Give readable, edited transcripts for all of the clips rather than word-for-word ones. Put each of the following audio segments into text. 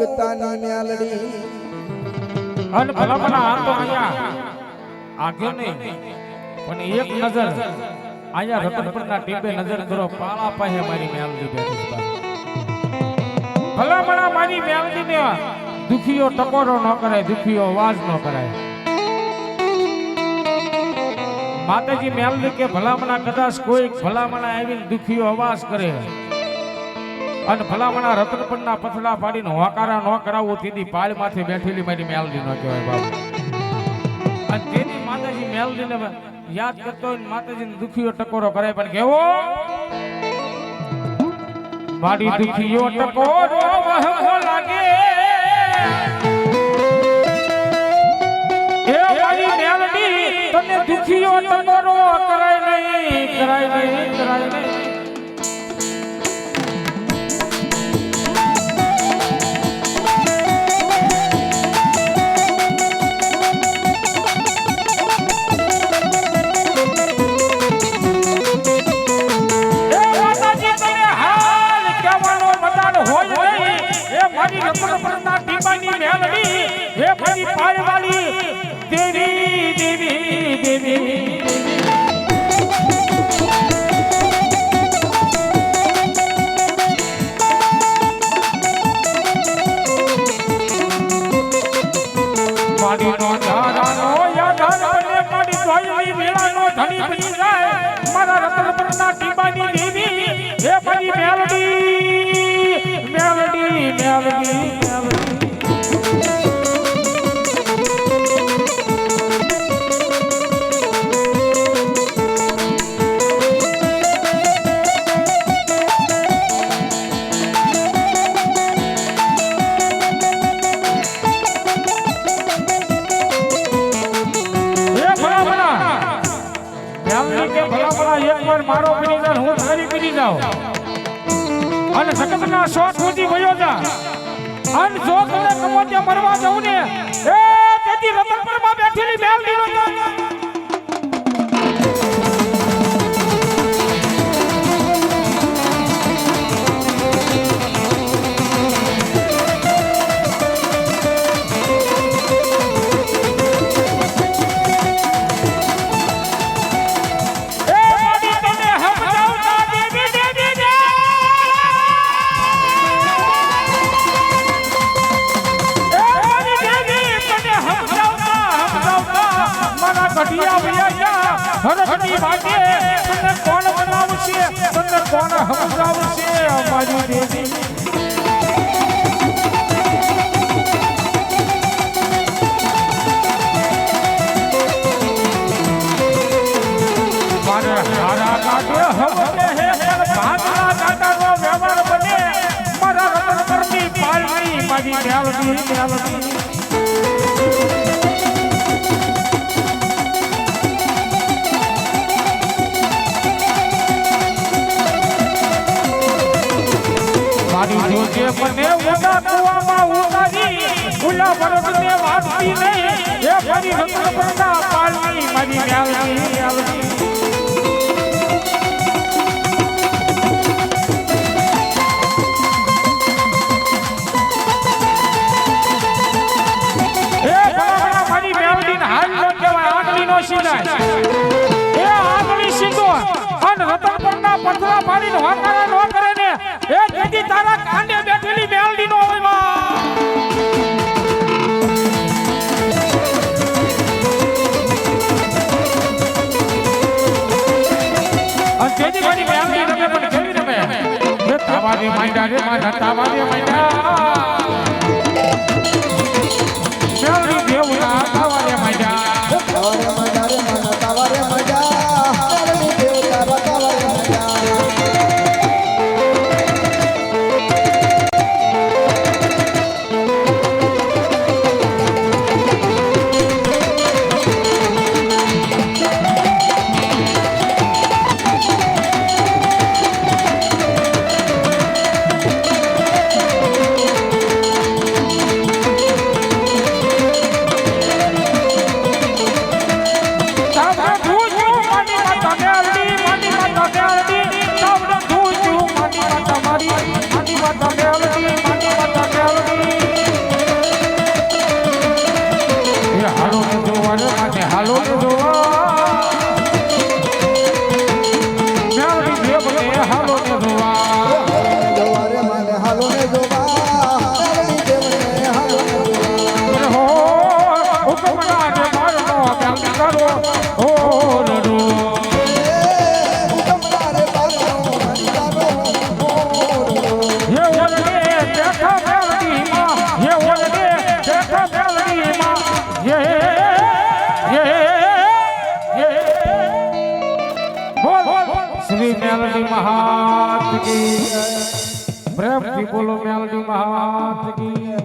ગતાની મ્યાલડી અન ભલામણા આ તો અહીંયા આગ્યો નહીં પણ એક નજર અહીંયા રતનપુરના ટીપે નજર કરો પાળા પાસે મારી મ્યાલડી બેઠી છે ભલામણા મારી મ્યાલડીને દુખીઓ ટકોરો ન કરે દુખીઓ અવાજ ન કરાય માતાજી મ્યાલડી કે ભલામણા કદાચ કોઈ ભલામણા આવીને દુખીઓ અવાજ કરે અને ભલામણા રતનપુરના પથડા પાડીને હોકારા ન કરાવવું તેની પાળ માથે બેઠેલી મારી મ્યાલડી ન કહેવાય બાબુ અને તેની માતાજી મ્યાલડીને યાદ કરતો હોય માતાજીને દુખીઓ ટકોરો કરે પણ કેવો મારી દુખીઓ ટકોરો વહમો લાગે એ મારી મ્યાલડી તને દુખીઓ ટકોરો કરાય નહીં કરાય નહીં કરાય નહીં રતનપુરના ટીપાની મ્યાલડી હે મારી પાળવાળી દેવી દેવી દેવી મારી નો ધારાનો યાધાર બને મારી જોઈલી વેળાનો ધણી બની જાય મારા રતનપુરના ટીપાની દેવી હે મારી મ્યાલડી મ્યાલડી મ્યાલડી મારો બની જા હું તારી બની જાઉં અને જગતના શોખ સુધી ગયો જા અન જો તને કમોતે મરવા જાઉં ને એ તેજી રતનપુરમાં બેઠેલી મ્યાલડીનો હરખની વાગે તને કોણ બનાવશે તને કોણ સમજાવશે અમારી દેવી મારે હારા કાઢે હમને હે ભાગના કાઢાનો વ્યવહાર બને મારા રતનપુરની પાલની મારી મ્યાલડી મ્યાલડી જોજે મને ઉડા કુવામાં ઉતારી ઉલા બરફને વાટતી નહીં એ ફરી રતનપુરના પાલની મારી મ્યાલડી મ્યાલડી એ ભલામણા મારી મ્યાલડીને હાલ ન કહેવાય આંગળીનો સીધાય એ આંગળી સીધો અને રતનપુરના પથરા પાડીને હોકારા ન કરે ને એ કેદી તારા કાંડે બેઠેલી મ્યાલડીનો હોય અને કેદી મારી મ્યાલડી રમે પણ કેવી રમે એ તાવારે માંડા રે મારા તાવારે માંડા મ્યાલડી દેવના તાવારે માંડા તાવારે માંડા રે મારા તાવારે માંડા મ્યાલડી દેવના તાવારે માંડા મહારાજ કી જય. પ્રેમથી બોલો મેલડી મહારાજ કી જય.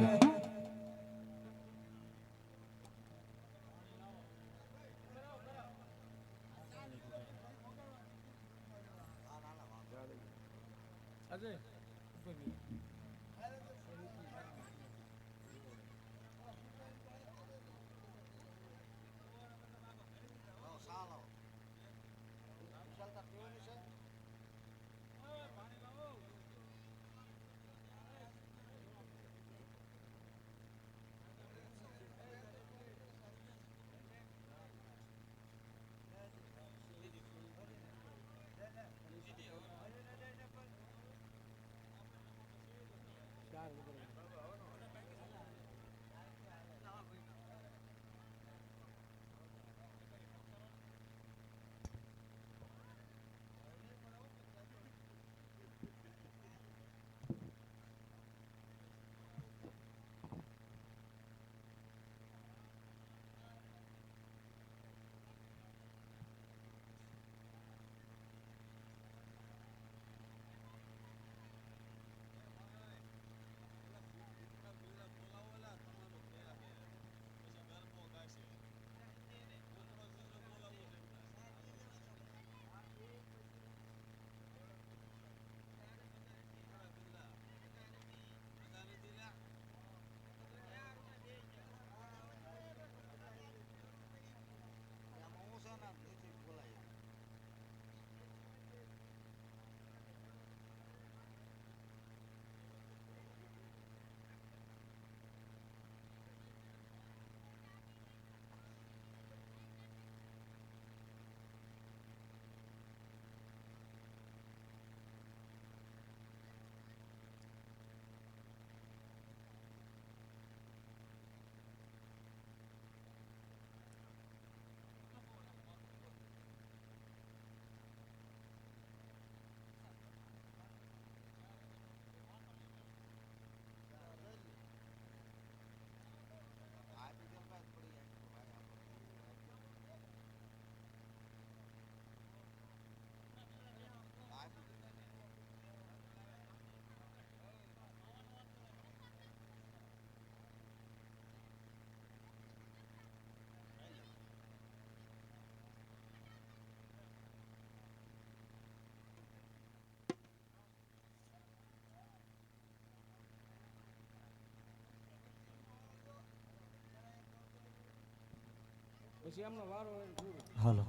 પછી એમનો વારો હોય ને પૂરો. હાલો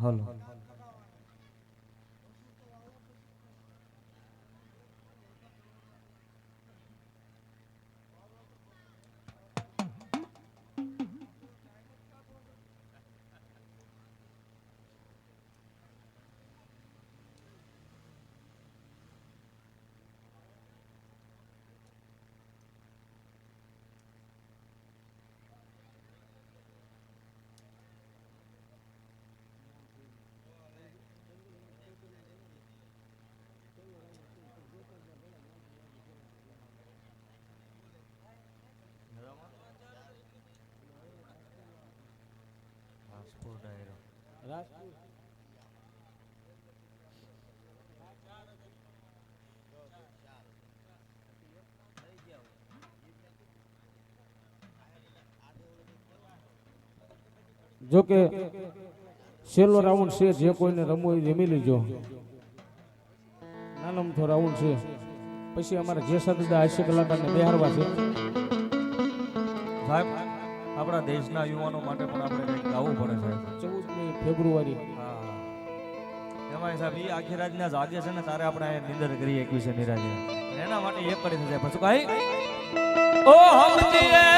હાલો રાજપૂત જો કે છેલ્લો રાઉન્ડ છે, જે કોઈને રમવું હોય રમી લેજો. નાનો અમથો રાઉન્ડ છે, પછી અમારે જે સાથે હાસ્ય કલાકારને બેહારવા છે. સાહેબ આપણા દેશના યુવાનો માટે પણ આપણે કંઈક ગાવું પડે સાહેબ. 14મી ફેબ્રુઆરી એમાં સાહેબ એ આખી રાતના જાગે છે ને તારે આપણે અહીંયા નિંદર કરીએ 21 નિરાજે એના માટે એક કરી થશે પછી કઈ ઓ હમ દિએ